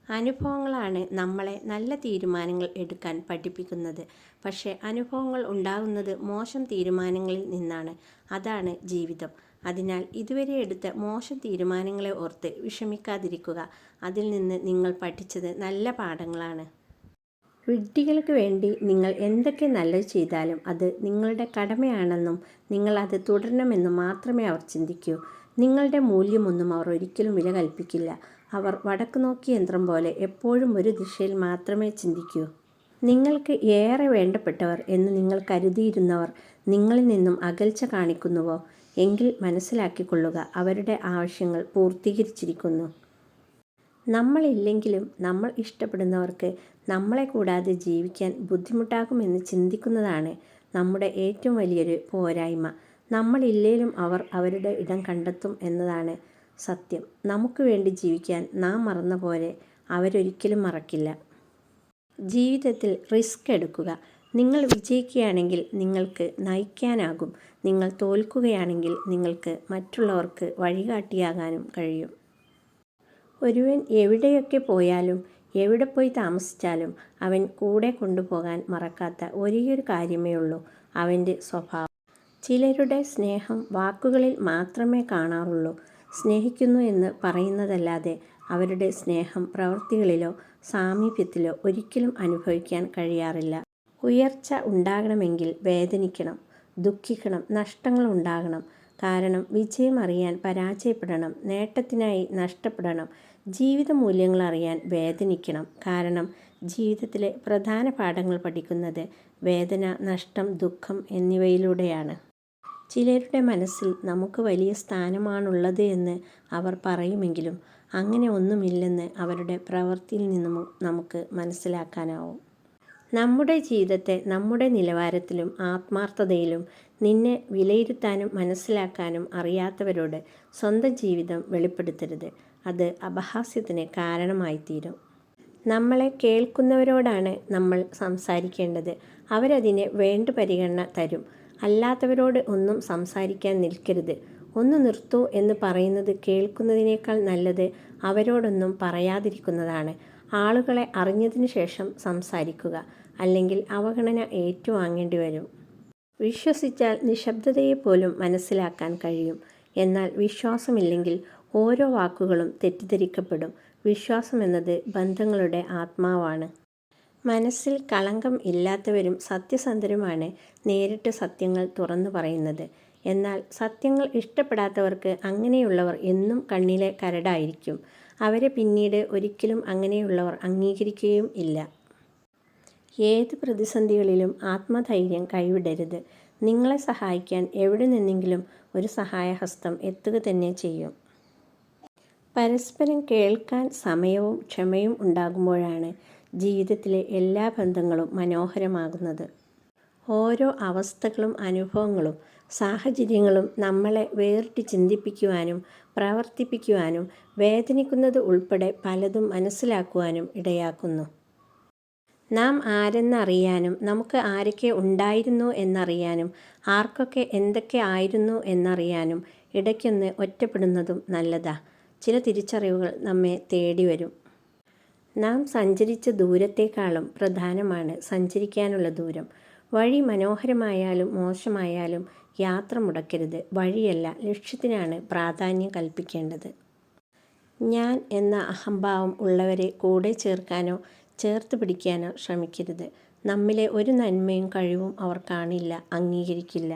അനുഭവങ്ങളാണ് നമ്മളെ നല്ല തീരുമാനങ്ങൾ എടുക്കാൻ പഠിപ്പിക്കുന്നത്. പക്ഷേ അനുഭവങ്ങൾ ഉണ്ടാകുന്നത് മോശം തീരുമാനങ്ങളിൽ നിന്നാണ്. അതാണ് ജീവിതം. അതിനാൽ ഇതുവരെ എടുത്ത മോശം തീരുമാനങ്ങളെ ഓർത്ത് വിഷമിക്കാതിരിക്കുക. അതിൽ നിന്ന് നിങ്ങൾ പഠിച്ചത് നല്ല പാഠങ്ങളാണ്. വിഡ്ഢികൾക്ക് വേണ്ടി നിങ്ങൾ എന്തൊക്കെ നല്ലത് ചെയ്താലും അത് നിങ്ങളുടെ കടമയാണെന്നും നിങ്ങൾ അത് തുടരണമെന്നും മാത്രമേ അവർ ചിന്തിക്കൂ. നിങ്ങളുടെ മൂല്യമൊന്നും അവർ ഒരിക്കലും വില കൽപ്പിക്കില്ല. അവർ വടക്ക് നോക്കി യന്ത്രം പോലെ എപ്പോഴും ഒരു ദിശയിൽ മാത്രമേ ചിന്തിക്കൂ. നിങ്ങൾക്ക് ഏറെ വേണ്ടപ്പെട്ടവർ എന്ന് നിങ്ങൾ കരുതിയിരുന്നവർ നിങ്ങളിൽ നിന്നും അകൽച്ച കാണിക്കുന്നുവോ എങ്കിൽ മനസ്സിലാക്കിക്കൊള്ളുക, അവരുടെ ആവശ്യങ്ങൾ പൂർത്തീകരിച്ചിരിക്കുന്നു. നമ്മളില്ലെങ്കിലും നമ്മൾ ഇഷ്ടപ്പെടുന്നവർക്ക് നമ്മളെ കൂടാതെ ജീവിക്കാൻ ബുദ്ധിമുട്ടാകുമെന്ന് ചിന്തിക്കുന്നതാണ് നമ്മുടെ ഏറ്റവും വലിയൊരു പോരായ്മ. നമ്മളില്ലേലും അവർ അവരുടെ ഇടം കണ്ടെത്തും എന്നതാണ് സത്യം. നമുക്ക് വേണ്ടി ജീവിക്കാൻ നാം മറന്ന പോലെ അവരൊരിക്കലും മറക്കില്ല. ജീവിതത്തിൽ റിസ്ക് എടുക്കുക. നിങ്ങൾ വിജയിക്കുകയാണെങ്കിൽ നിങ്ങൾക്ക് നയിക്കാനാകും. നിങ്ങൾ തോൽക്കുകയാണെങ്കിൽ നിങ്ങൾക്ക് മറ്റുള്ളവർക്ക് വഴികാട്ടിയാകാനും കഴിയും. ഒരുവൻ എവിടെയൊക്കെ പോയാലും എവിടെ പോയി താമസിച്ചാലും അവൻ കൂടെ കൊണ്ടുപോകാൻ മറക്കാത്ത ഒരേയൊരു കാര്യമേ ഉള്ളൂ, അവൻ്റെ സ്വഭാവം. ചിലരുടെ സ്നേഹം വാക്കുകളിൽ മാത്രമേ കാണാറുള്ളൂ. സ്നേഹിക്കുന്നു എന്ന് പറയുന്നതല്ലാതെ അവരുടെ സ്നേഹം പ്രവൃത്തികളിലോ സാമീപ്യത്തിലോ ഒരിക്കലും അനുഭവിക്കാൻ കഴിയാറില്ല. ഉയർച്ച ഉണ്ടാകണമെങ്കിൽ വേദനിക്കണം, ദുഃഖിക്കണം, നഷ്ടങ്ങൾ ഉണ്ടാകണം. കാരണം വിജയം അറിയാൻ പരാജയപ്പെടണം, നേട്ടത്തിനായി നഷ്ടപ്പെടണം. ജീവിത മൂല്യങ്ങൾ അറിയാൻ വേദനിക്കണം. കാരണം ജീവിതത്തിലെ പ്രധാന പാഠങ്ങൾ പഠിക്കുന്നത് വേദന, നഷ്ടം, ദുഃഖം എന്നിവയിലൂടെയാണ്. ചിലരുടെ മനസ്സിൽ നമുക്ക് വലിയ സ്ഥാനമാണുള്ളത് എന്ന് അവർ പറയുമെങ്കിലും അങ്ങനെ ഒന്നുമില്ലെന്ന് അവരുടെ പ്രവൃത്തിയിൽ നിന്നും നമുക്ക് മനസ്സിലാക്കാനാവും. നമ്മുടെ ജീവിതത്തെ നമ്മുടെ നിലവാരത്തിലും ആത്മാർത്ഥതയിലും നിന്നെ വിലയിരുത്താനും മനസ്സിലാക്കാനും അറിയാത്തവരോട് സ്വന്തം ജീവിതം വെളിപ്പെടുത്തരുത്. അത് അപഹാസ്യത്തിന് കാരണമായിത്തീരും. നമ്മളെ കേൾക്കുന്നവരോടാണ് നമ്മൾ സംസാരിക്കേണ്ടത്. അവരതിന് വേണ്ട പരിഗണന തരും. അല്ലാത്തവരോട് ഒന്നും സംസാരിക്കാൻ നിൽക്കരുത്. ഒന്ന് നിർത്തൂ എന്ന് പറയുന്നത് കേൾക്കുന്നതിനേക്കാൾ നല്ലത് അവരോടൊന്നും പറയാതിരിക്കുന്നതാണ്. ആളുകളെ അറിഞ്ഞതിന് ശേഷം സംസാരിക്കുക, അല്ലെങ്കിൽ അവഗണന ഏറ്റുവാങ്ങേണ്ടി വരും. വിശ്വസിച്ചാൽ നിശബ്ദതയെപ്പോലും മനസ്സിലാക്കാൻ കഴിയും. എന്നാൽ വിശ്വാസമില്ലെങ്കിൽ ഓരോ വാക്കുകളും തെറ്റിദ്ധരിക്കപ്പെടും. വിശ്വാസം എന്നത് ബന്ധങ്ങളുടെ ആത്മാവാണ്. മനസ്സിൽ കളങ്കം ഇല്ലാത്തവരും സത്യസന്ധരുമാണ് നേരിട്ട് സത്യങ്ങൾ തുറന്നു പറയുന്നത്. എന്നാൽ സത്യങ്ങൾ ഇഷ്ടപ്പെടാത്തവർക്ക് അങ്ങനെയുള്ളവർ എന്നും കണ്ണിലെ കരടായിരിക്കും. അവരെ പിന്നീട് ഒരിക്കലും അങ്ങനെയുള്ളവർ അംഗീകരിക്കുകയും ഇല്ല. ഏത് പ്രതിസന്ധികളിലും ആത്മധൈര്യം കൈവിടരുത്. നിങ്ങളെ സഹായിക്കാൻ എവിടെ നിന്നെങ്കിലും ഒരു സഹായഹസ്തം എത്തുക തന്നെ ചെയ്യും. പരസ്പരം കേൾക്കാൻ സമയവും ക്ഷമയും ഉണ്ടാകുമ്പോഴാണ് ജീവിതത്തിലെ എല്ലാ ബന്ധങ്ങളും മനോഹരമാകുന്നത്. ഓരോ അവസ്ഥകളും അനുഭവങ്ങളും സാഹചര്യങ്ങളും നമ്മളെ വേറിട്ട് ചിന്തിപ്പിക്കുവാനും പ്രവർത്തിപ്പിക്കുവാനും വേദനിക്കുന്നത് ഉൾപ്പെടെ പലതും മനസ്സിലാക്കുവാനും ഇടയാക്കുന്നു. നാം ആരെന്നറിയാനും നമുക്ക് ആരൊക്കെ ഉണ്ടായിരുന്നു എന്നറിയാനും ആർക്കൊക്കെ എന്തൊക്കെ ആയിരുന്നു എന്നറിയാനും ഇടയ്ക്കൊന്ന് ഒറ്റപ്പെടുന്നതും നല്ലതാ. ചില തിരിച്ചറിവുകൾ നമ്മെ തേടി വരും. നാം സഞ്ചരിച്ച ദൂരത്തേക്കാളും പ്രധാനമാണ് സഞ്ചരിക്കാനുള്ള ദൂരം. വഴി മനോഹരമായാലും മോശമായാലും യാത്ര മുടക്കരുത്. വഴിയല്ല, ലക്ഷ്യത്തിനാണ് പ്രാധാന്യം കൽപ്പിക്കേണ്ടത്. ഞാൻ എന്ന അഹംഭാവം ഉള്ളവരെ കൂടെ ചേർക്കാനോ ചേർത്ത് പിടിക്കാനോ ശ്രമിക്കരുത്. നമ്മിലെ ഒരു നന്മയും കഴിവും അവർ കാണില്ല, അംഗീകരിക്കില്ല.